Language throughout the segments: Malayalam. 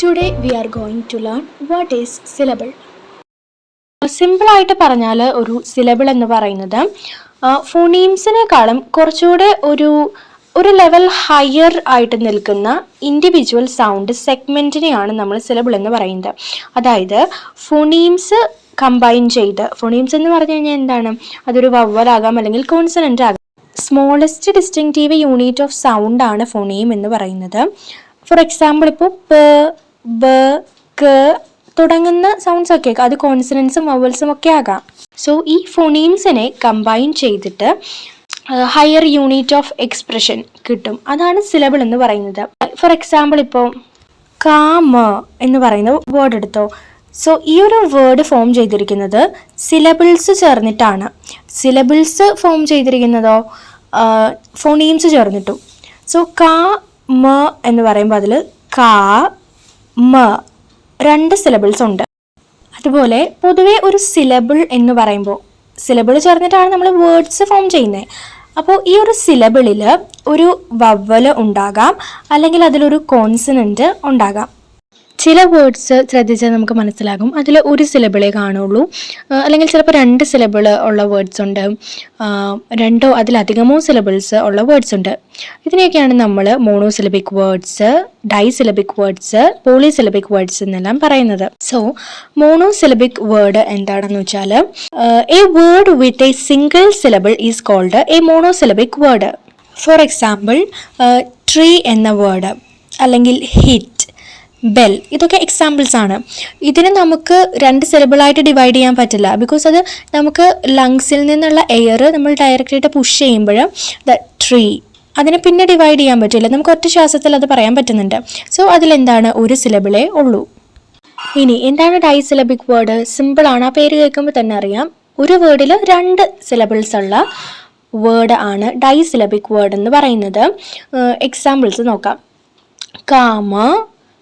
Today we are going to learn what is syllable. Simple ആയിട്ട് പറഞ്ഞാൽ ഒരു സിലബിൾ എന്ന് പറയുന്നത് ഫോണീംസിനേക്കാളും കുറച്ചുകൂടെ ഒരു ലെവൽ ഹയർ ആയിട്ട് നിൽക്കുന്ന ഇൻഡിവിജ്വൽ സൗണ്ട് സെഗ്മെന്റിനെയാണ് നമ്മൾ സിലബിൾ എന്ന് പറയുന്നത്. അതായത് ഫോണീംസ് കമ്പൈൻ ചെയ്ത്, ഫോണീംസ് എന്ന് പറഞ്ഞു കഴിഞ്ഞാൽ എന്താണ്, അതൊരു വവ്വലാകാം അല്ലെങ്കിൽ കോൺസണന്റ് ആകാം. Smallest distinctive unit of sound ആണ് ഫോണീം എന്ന് പറയുന്നത്. ഫോർ എക്സാമ്പിൾ, ഇപ്പോൾ പ, ബ, ക തുടങ്ങുന്ന സൗണ്ട്സ് ഒക്കെ അത് കോൺസണൻസും വവൽസും ഒക്കെ ആകാം. സോ ഈ ഫോണീംസിനെ കമ്പൈൻ ചെയ്തിട്ട് ഹയർ യൂണിറ്റ് ഓഫ് എക്സ്പ്രഷൻ കിട്ടും. അതാണ് സിലബിൾ എന്ന് പറയുന്നത്. ഫോർ എക്സാമ്പിൾ, ഇപ്പോൾ കാമ എന്ന് പറയുന്ന വേർഡ് എടുത്തോ. സോ ഈ ഒരു വേർഡ് ഫോം ചെയ്തിരിക്കുന്നത് സിലബിൾസ് ചേർന്നിട്ടാണ്. സിലബിൾസ് ഫോം ചെയ്തിരിക്കുന്നതോ ഫോണീംസ് ചേർന്നിട്ടും. സോ കാ മ എന്ന് പറയുമ്പോൾ അതിൽ കാ മ രണ്ട് സിലബിൾസ് ഉണ്ട്. അതുപോലെ പൊതുവെ ഒരു സിലബിൾ എന്ന് പറയുമ്പോൾ സിലബിൾ ചേർന്നിട്ടാണ് നമ്മൾ വേർഡ്സ് ഫോം ചെയ്യുന്നത്. അപ്പോൾ ഈ ഒരു സിലബിളിൽ ഒരു വവ്വൽ ഉണ്ടാകാം, അല്ലെങ്കിൽ അതിലൊരു കോൺസണൻറ്റ് ഉണ്ടാകാം. ചില വേർഡ്സ് ശ്രദ്ധിച്ചാൽ നമുക്ക് മനസ്സിലാകും അതിൽ ഒരു സിലബിളേ കാണുള്ളൂ, അല്ലെങ്കിൽ ചിലപ്പോൾ രണ്ട് സിലബിൾ ഉള്ള വേർഡ്സ് ഉണ്ട്, രണ്ടോ അതിലധികമോ സിലബിൾസ് ഉള്ള വേർഡ്സ് ഉണ്ട്. ഇതിനെയൊക്കെയാണ് നമ്മൾ monosyllabic words, disyllabic words, polysyllabic words എന്നെല്ലാം പറയുന്നത്. സോ മോണോസിലബിക് വേർഡ് എന്താണെന്ന് വെച്ചാൽ a word with a single syllable is called a monosyllabic word. For example, tree എന്ന വേർഡ്, അല്ലെങ്കിൽ ഹിറ്റ്, ബെൽ, ഇതൊക്കെ എക്സാമ്പിൾസ് ആണ്. ഇതിനെ നമുക്ക് രണ്ട് സിലബിളായിട്ട് ഡിവൈഡ് ചെയ്യാൻ പറ്റില്ല. ബിക്കോസ് അത് നമുക്ക് ലങ്സിൽ നിന്നുള്ള എയർ നമ്മൾ ഡയറക്റ്റായിട്ട് പുഷ് ചെയ്യുമ്പോൾ ദ ട്രീ, അതിനെ പിന്നെ ഡിവൈഡ് ചെയ്യാൻ പറ്റില്ല. നമുക്ക് ഒറ്റ ശ്വാസത്തിൽ അത് പറയാൻ പറ്റുന്നുണ്ട്. സോ അതിലെന്താണ്, ഒരു സിലബിളേ ഉള്ളൂ. ഇനി എന്താണ് ഡൈസിലബിക് വേർഡ്? സിമ്പിളാണ്, ആ പേര് കേൾക്കുമ്പോൾ തന്നെ അറിയാം. ഒരു വേർഡിൽ രണ്ട് സിലബിൾസ് ഉള്ള വേർഡ് ആണ് ഡൈസിലബിക് വേർഡ് എന്ന് പറയുന്നത്. എക്സാമ്പിൾസ് നോക്കാം. കാമ,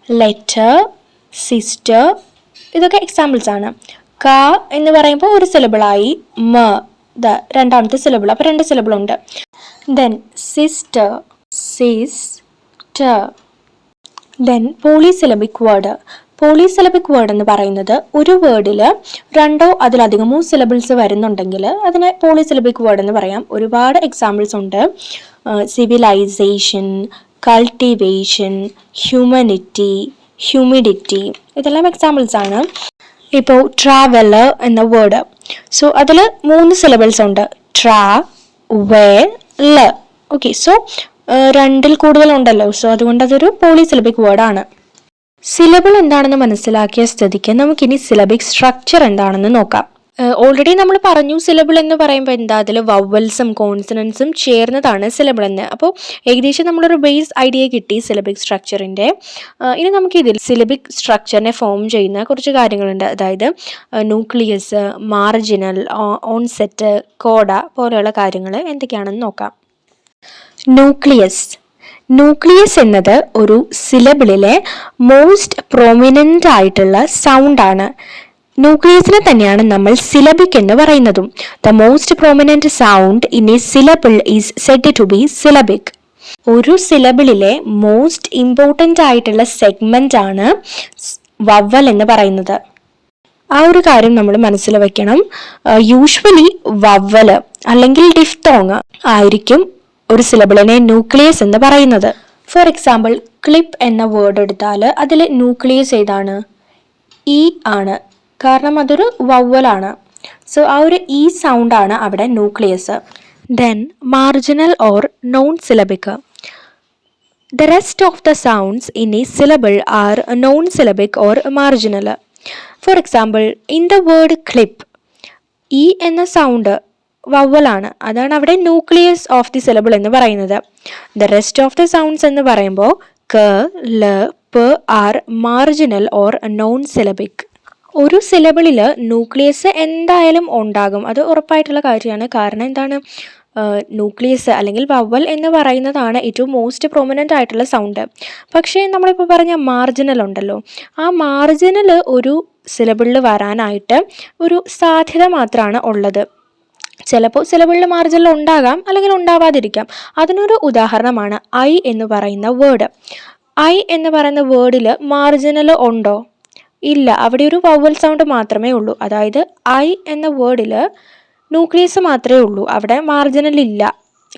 ലെറ്റർ, സിസ്റ്റർ, ഇതൊക്കെ എക്സാമ്പിൾസ് ആണ്. ക എന്ന് പറയുമ്പോൾ ഒരു സിലബിളായി, മ രണ്ടാമത്തെ സിലബിൾ, അപ്പോൾ രണ്ട് സിലബിൾ ഉണ്ട്. Then sister, sister. Then polysyllabic word. Polysyllabic word എന്ന് പറയുന്നത് ഒരു വേർഡിൽ രണ്ടോ അതിലധികമോ സിലബിൾസ് വരുന്നുണ്ടെങ്കിൽ അതിനെ പോളിസിലബിക് വേർഡ് എന്ന് പറയാം. ഒരുപാട് എക്സാമ്പിൾസ് ഉണ്ട്. സിവിലൈസേഷൻ, കൾട്ടിവേഷൻ, ഹ്യൂമനിറ്റി, ഹ്യൂമിഡിറ്റി, ഇതെല്ലാം എക്സാമ്പിൾസ് ആണ്. ഇപ്പോൾ ട്രാവലർ എന്ന വേർഡ്, സോ അതിൽ 3 സിലബിൾസ് ഉണ്ട്, ട്രാ, വേ, ല. ഓക്കെ, സോ 2ൽ കൂടുതലുണ്ടല്ലോ, സോ അതുകൊണ്ട് അതൊരു പോളിസിലബിക് വേർഡാണ്. സിലബിൾ എന്താണെന്ന് മനസ്സിലാക്കിയ സ്ഥിതിക്ക് നമുക്കിനി സിലബിക് സ്ട്രക്ചർ എന്താണെന്ന് നോക്കാം. ഓൾറെഡി നമ്മൾ പറഞ്ഞു സിലബിൾ എന്ന് പറയുമ്പോൾ എന്താ, അതിൽ വവൽസും കോൺസണൻസും ചേർന്നതാണ് സിലബിൾ എന്ന്. അപ്പോൾ ഏകദേശം നമ്മളൊരു ബേസ് ഐഡിയ കിട്ടി സിലബിക് സ്ട്രക്ചറിൻ്റെ. ഇനി നമുക്കിതിൽ സിലബിക് സ്ട്രക്ചറിനെ ഫോം ചെയ്യുന്ന കുറച്ച് കാര്യങ്ങളുണ്ട്. അതായത് ന്യൂക്ലിയസ്, മാർജിനൽ, ഓൺസെറ്റ്, കോഡ പോലെയുള്ള കാര്യങ്ങൾ എന്തൊക്കെയാണെന്ന് നോക്കാം. ന്യൂക്ലിയസ് എന്നത് ഒരു സിലബിളിലെ മോസ്റ്റ് പ്രൊമിനൻ്റ് ആയിട്ടുള്ള സൗണ്ടാണ്. ന്യൂക്ലിയസിനെ തന്നെയാണ് നമ്മൾ സിലബിക് എന്ന് പറയുന്നതും. The most prominent sound in a syllable is said to be syllabic. ഒരു സിലബിളിലെ മോസ്റ്റ് ഇമ്പോർട്ടൻ്റ് ആയിട്ടുള്ള സെഗ്മെന്റ് ആണ് വവൽ എന്ന് പറയുന്നത്. ആ ഒരു കാര്യം നമ്മൾ മനസ്സിൽ വെക്കണം. യൂഷ്വലി വവല് അല്ലെങ്കിൽ ഡിഫ്തോങ് ആയിരിക്കും ഒരു സിലബിളിനെ ന്യൂക്ലിയസ് എന്ന് പറയുന്നത്. ഫോർ എക്സാമ്പിൾ, ക്ലിപ്പ് എന്ന വേർഡ് എടുത്താൽ അതിൽ ന്യൂക്ലിയസ് ഏതാണ്? ഇ ആണ്, കാരണം അതൊരു വവ്വലാണ്. സോ ആ ഒരു ഇ സൗണ്ട് ആണ് അവിടെ nucleus. Then marginal or non syllabic. The rest of the sounds in a syllable are non syllabic or marginal. For example, in the word clip, ഇ എന്ന സൗണ്ട് വവ്വലാണ്, അതാണ് അവിടെ ന്യൂക്ലിയസ് ഓഫ് ദി സിലബിൾ എന്ന് പറയുന്നത്. The rest of the sounds എന്ന് പറയുമ്പോൾ ക, ല, പ are marginal or non syllabic. ഒരു സിലബിളിൽ ന്യൂക്ലിയസ് എന്തായാലും ഉണ്ടാകും, അത് ഉറപ്പായിട്ടുള്ള കാര്യമാണ്. കാരണം എന്താണ്, ന്യൂക്ലിയസ് അല്ലെങ്കിൽ വവൽ എന്ന് പറയുന്നതാണ് ഏറ്റവും മോസ്റ്റ് പ്രൊമിനൻ്റ് ആയിട്ടുള്ള സൗണ്ട്. പക്ഷേ നമ്മളിപ്പോൾ പറഞ്ഞ മാർജിനൽ ഉണ്ടല്ലോ, ആ മാർജിനൽ ഒരു സിലബിളിൽ വരാനായിട്ട് ഒരു സാധ്യത മാത്രമാണ് ഉള്ളത്. ചിലപ്പോൾ സിലബിളിൽ മാർജിനൽ ഉണ്ടാകാം, അല്ലെങ്കിൽ ഉണ്ടാവാതിരിക്കാം. അതിനൊരു ഉദാഹരണമാണ് ഐ എന്ന് പറയുന്ന വേർഡ്. ഐ എന്ന് പറയുന്ന വേർഡിൽ മാർജിനൽ ഉണ്ടോ? ഇല്ല, അവിടെ ഒരു വവൽ സൗണ്ട് മാത്രമേ ഉള്ളൂ. അതായത് ഐ എന്ന വേർഡിൽ ന്യൂക്ലിയസ് മാത്രമേ ഉള്ളൂ, അവിടെ മാർജിനൽ ഇല്ല,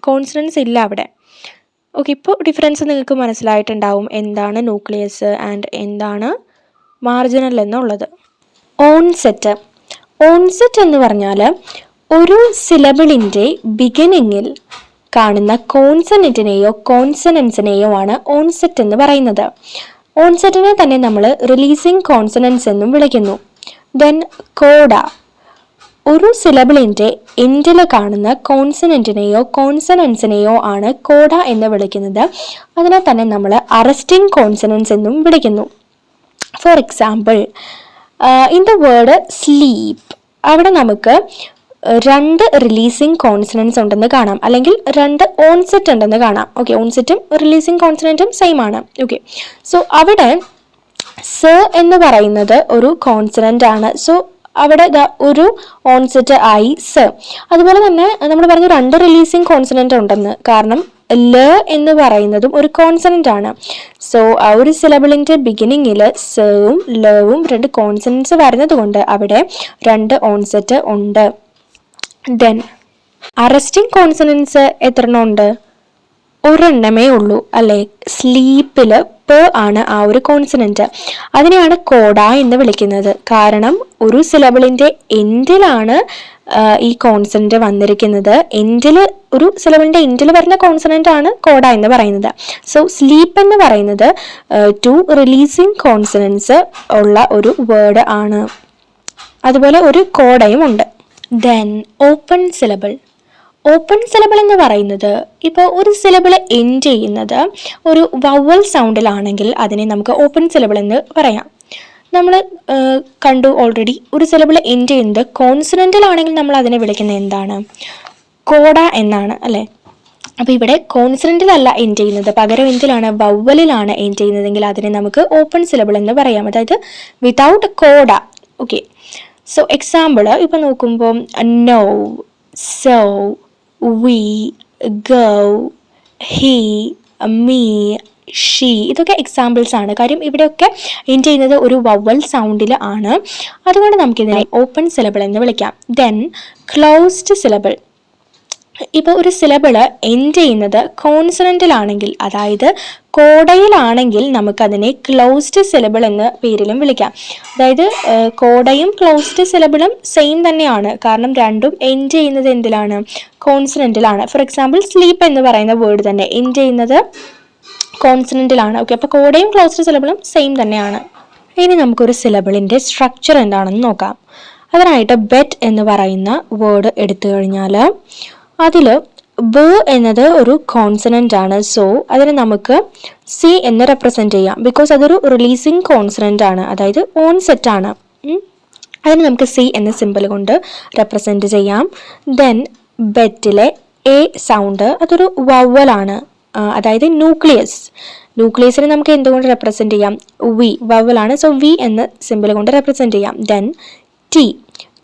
കോൺസണൻസ് ഇല്ല അവിടെ. ഓക്കെ, ഇപ്പോൾ ഡിഫറൻസ് നിങ്ങൾക്ക് മനസ്സിലായിട്ടുണ്ടാവും എന്താണ് ന്യൂക്ലിയസ് ആൻഡ് എന്താണ് മാർജിനൽ എന്നുള്ളത്. ഓൺസെറ്റ്. ഓൺസെറ്റ് എന്ന് പറഞ്ഞാൽ ഒരു സിലബിളിൻ്റെ ബിഗിനിങ്ങിൽ കാണുന്ന കോൺസണൻറ്റിനെയോ കോൺസണൻസിനെയോ ആണ് ഓൺസെറ്റ് എന്ന് പറയുന്നത്. ഓൺസെറ്റിനെ തന്നെ നമ്മൾ റിലീസിങ് കോൺസണൻസ് എന്നും വിളിക്കുന്നു. Then CODA. ഒരു സിലബിളിൻ്റെ എൻഡിൽ കാണുന്ന കോൺസണൻറ്റിനെയോ കോൺസണൻസിനെയോ ആണ് കോഡ എന്ന് വിളിക്കുന്നത്. അതിനെ തന്നെ നമ്മൾ അറസ്റ്റിംഗ് കോൺസണൻസ് എന്നും വിളിക്കുന്നു. Four example, in the word sleep, അവിടെ നമുക്ക് 2 റിലീസിങ് കോൺസണൻസ് ഉണ്ടെന്ന് കാണാം, അല്ലെങ്കിൽ 2 ഓൺസെറ്റ് ഉണ്ടെന്ന് കാണാം. ഓക്കെ, ഓൺസെറ്റും റിലീസിങ് കോൺസണൻറ്റും സെയിം ആണ്. ഓക്കെ, സോ അവിടെ സ എന്ന് പറയുന്നത് ഒരു കോൺസണൻ്റ് ആണ്. സോ അവിടെ ഒരു ഓൺസെറ്റ് ആയി സ. അതുപോലെ തന്നെ നമ്മൾ പറഞ്ഞു 2 റിലീസിങ് കോൺസണൻ്റ് ഉണ്ടെന്ന്, കാരണം ല എന്ന് പറയുന്നതും ഒരു കോൺസണൻ്റ് ആണ്. സോ ആ ഒരു സിലബിളിൻ്റെ ബിഗിനിങ്ങിൽ സവും ലവും 2 കോൺസണൻസ് വരുന്നത് കൊണ്ട് അവിടെ 2 ഓൺസെറ്റ് ഉണ്ട്. ദെൻ അറസ്റ്റിംഗ് കോൺസണൻസ് എത്ര എണ്ണം ഉണ്ട്? ഒരെണ്ണമേ ഉള്ളൂ അല്ലേ? സ്ലീപ്പിൽ പ ആണ് ആ ഒരു കോൺസണൻറ്റ്. അതിനെയാണ് കോഡ എന്ന് വിളിക്കുന്നത്. കാരണം ഒരു സിലബിളിൻ്റെ എൻഡിലാണ് ഈ കോൺസണൻറ്റ് വന്നിരിക്കുന്നത്. ഒരു സിലബിളിൻ്റെ എൻഡിൽ വരുന്ന കോൺസണൻ്റ് ആണ് കോഡ എന്ന് പറയുന്നത്. സോ സ്ലീപ്പ് എന്ന് പറയുന്നത് 2 റിലീസിങ് കോൺസണൻസ് ഉള്ള ഒരു വേർഡ് ആണ്. അതുപോലെ ഒരു കോഡയും ഉണ്ട്. Then open syllable. Open syllable എന്ന് പറയുന്നത്, ഇപ്പോൾ ഒരു സിലബിൾ എൻഡ് ചെയ്യുന്നത് ഒരു വവൽ സൗണ്ടിലാണെങ്കിൽ അതിനെ നമുക്ക് ഓപ്പൺ സിലബിൾ എന്ന് പറയാം. നമ്മൾ കണ്ടു ഓൾറെഡി, ഒരു സിലബിൾ എൻഡ് ചെയ്യുന്നത് കോൺസണൻറ്റിലാണെങ്കിൽ നമ്മൾ അതിനെ വിളിക്കുന്നത് എന്താണ്? കോഡ എന്നാണ് അല്ലേ? അപ്പോൾ ഇവിടെ കോൺസണൻറ്റിലല്ല എൻഡ് ചെയ്യുന്നത്, പകരം എന്തിലാണ്? വവലിലാണ് എൻഡ് ചെയ്യുന്നതെങ്കിൽ അതിനെ നമുക്ക് ഓപ്പൺ സിലബിൾ എന്ന് പറയാം, അതായത് without coda. Okay, so example ഇപ്പോൾ നോക്കുമ്പോൾ no, so, we, go, he, me, she, ഇതൊക്കെ എക്സാമ്പിൾസ് ആണ്. കാര്യം ഇവിടെയൊക്കെ എൻഡ് ചെയ്യുന്നത് ഒരു വവൽ സൗണ്ടിൽ ആണ്. അതുകൊണ്ട് നമുക്കിതിനെ ഓപ്പൺ സിലബിൾ എന്ന് വിളിക്കാം. Then closed syllable. ഇപ്പോൾ ഒരു സിലബിൾ എൻഡ് ചെയ്യുന്നത് കോൺസണൻറ്റിലാണെങ്കിൽ, അതായത് കോഡയിലാണെങ്കിൽ നമുക്കതിനെ ക്ലോസ്ഡ് സിലബിൾ എന്ന പേരിലും വിളിക്കാം. അതായത് കോഡയും ക്ലോസ്ഡ് സിലബിളും സെയിം തന്നെയാണ്, കാരണം രണ്ടും എൻഡ് ചെയ്യുന്നത് എന്തിലാണ്? കോൺസണൻറ്റിലാണ്. ഫോർ എക്സാമ്പിൾ സ്ലീപ്പ് എന്ന് പറയുന്ന വേർഡ് തന്നെ എൻഡ് ചെയ്യുന്നത് കോൺസണൻറ്റിലാണ്. ഓക്കെ, അപ്പോൾ കോഡയും ക്ലോസ്ഡ് സിലബിളും സെയിം തന്നെയാണ്. ഇനി നമുക്കൊരു സിലബിളിൻ്റെ സ്ട്രക്ചർ എന്താണെന്ന് നോക്കാം. അതിനായിട്ട് ബെറ്റ് എന്ന് പറയുന്ന വേർഡ് എടുത്തു കഴിഞ്ഞാൽ അതിൽ ബ എന്നത് ഒരു കോൺസണൻ്റ് ആണ്. സോ അതിനെ നമുക്ക് സി എന്ന് റെപ്രസെൻറ്റ് ചെയ്യാം, ബിക്കോസ് അതൊരു റിലീസിങ് കോൺസണൻ്റ് ആണ്, അതായത് ഓൺസെറ്റ് ആണ്. അതിന് നമുക്ക് സി എന്ന സിമ്പിൾ കൊണ്ട് റെപ്രസെൻറ്റ് ചെയ്യാം. ദെൻ ബെറ്റിലെ എ സൗണ്ട് അതൊരു വവലാണ്, അതായത് ന്യൂക്ലിയസിനെ നമുക്ക് എന്തുകൊണ്ട് റെപ്രസെൻറ്റ് ചെയ്യാം? വി, വവലാണ്. സോ വി എന്ന സിമ്പിൾ കൊണ്ട് റെപ്രസെൻറ്റ് ചെയ്യാം. ദെൻ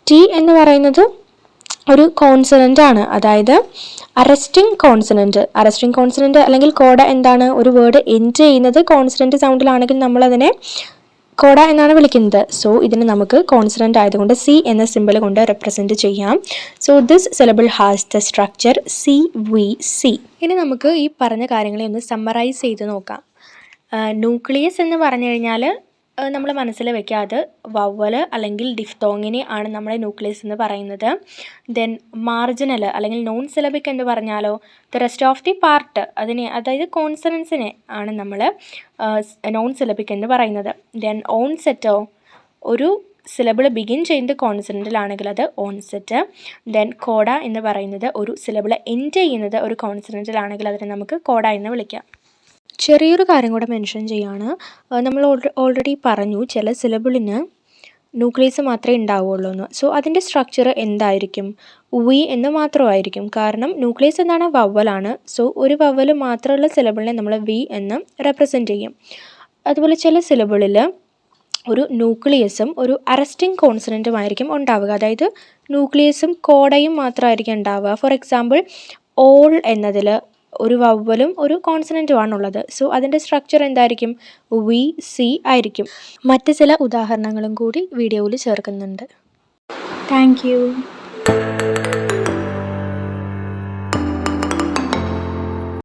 ടി എന്ന് പറയുന്നത് ഒരു കോൺസണൻ്റ് ആണ്, അതായത് അറസ്റ്റിംഗ് കോൺസണൻ്റ് അല്ലെങ്കിൽ കോഡ എന്താണ്? ഒരു വേർഡ് എൻഡ് ചെയ്യുന്നത് കോൺസണൻ്റ് സൗണ്ടിലാണെങ്കിൽ നമ്മളതിനെ കോഡ എന്നാണ് വിളിക്കുന്നത്. സോ ഇതിന് നമുക്ക് കോൺസണൻ്റ് ആയതുകൊണ്ട് സി എന്ന സിമ്പിൾ കൊണ്ട് റെപ്രസെൻറ്റ് ചെയ്യാം. So this syllable has the structure CVC. ഇനി നമുക്ക് ഈ പറഞ്ഞ കാര്യങ്ങളെ ഒന്ന് സമ്മറൈസ് ചെയ്ത് നോക്കാം. ന്യൂക്ലിയസ് എന്ന് പറഞ്ഞു കഴിഞ്ഞാൽ നമ്മൾ മനസ്സിൽ വെക്കാതെ വവ്വൽ അല്ലെങ്കിൽ ഡിഫ്തോങ്ങിനെ ആണ് നമ്മുടെ ന്യൂക്ലിയസ് എന്ന് പറയുന്നത്. ദെൻ മാർജിനൽ അല്ലെങ്കിൽ നോൺ സിലബിക് എന്ന് പറഞ്ഞാലോ the rest of the part, അതിനെ അതായത് കോൺസണൻസിനെ ആണ് നമ്മൾ നോൺ സിലബിക് എന്ന് പറയുന്നത്. ദെൻ ഓൺസെറ്റോ, ഒരു സിലബിൾ ബിഗിൻ ചെയ്യുന്നത് കോൺസണൻറ്റിലാണെങ്കിൽ അത് ഓൺസെറ്റ്. ദെൻ കോഡ എന്ന് പറയുന്നത് ഒരു സിലബിൾ എൻഡ് ചെയ്യുന്നത് ഒരു കോൺസണൻറ്റിലാണെങ്കിൽ അതിനെ നമുക്ക് കോഡ എന്ന് വിളിക്കാം. ചെറിയൊരു കാര്യം കൂടെ മെൻഷൻ ചെയ്യാണ്. നമ്മൾ ഓൾറെഡി പറഞ്ഞു ചില സിലബിളിന് ന്യൂക്ലിയസ് മാത്രമേ ഉണ്ടാവുകയുള്ളൂ എന്ന്. സോ അതിൻ്റെ സ്ട്രക്ചർ എന്തായിരിക്കും? വി എന്ന് മാത്രമായിരിക്കും, കാരണം ന്യൂക്ലിയസ് എന്താണ്? വവ്വലാണ്. സോ ഒരു വവ്വൽ മാത്രമുള്ള സിലബിളിനെ നമ്മൾ വി എന്ന് റെപ്രസെൻറ്റ് ചെയ്യും. അതുപോലെ ചില സിലബിളിൽ ഒരു ന്യൂക്ലിയസും ഒരു അറസ്റ്റിംഗ് കോൺസണൻറ്റും ആയിരിക്കും ഉണ്ടാവുക, അതായത് ന്യൂക്ലിയസും കോഡയും മാത്രമായിരിക്കും ഉണ്ടാവുക. ഫോർ എക്സാമ്പിൾ ഓൾ എന്നതിൽ ഒരു വവ്വലും ഒരു കോൺസണൻറ്റും ആണുള്ളത്. സോ അതിൻ്റെ സ്ട്രക്ചർ എന്തായിരിക്കും? വി സി ആയിരിക്കും. മറ്റ് ചില ഉദാഹരണങ്ങളും കൂടി വീഡിയോയിൽ ചേർക്കുന്നുണ്ട്. Thank you.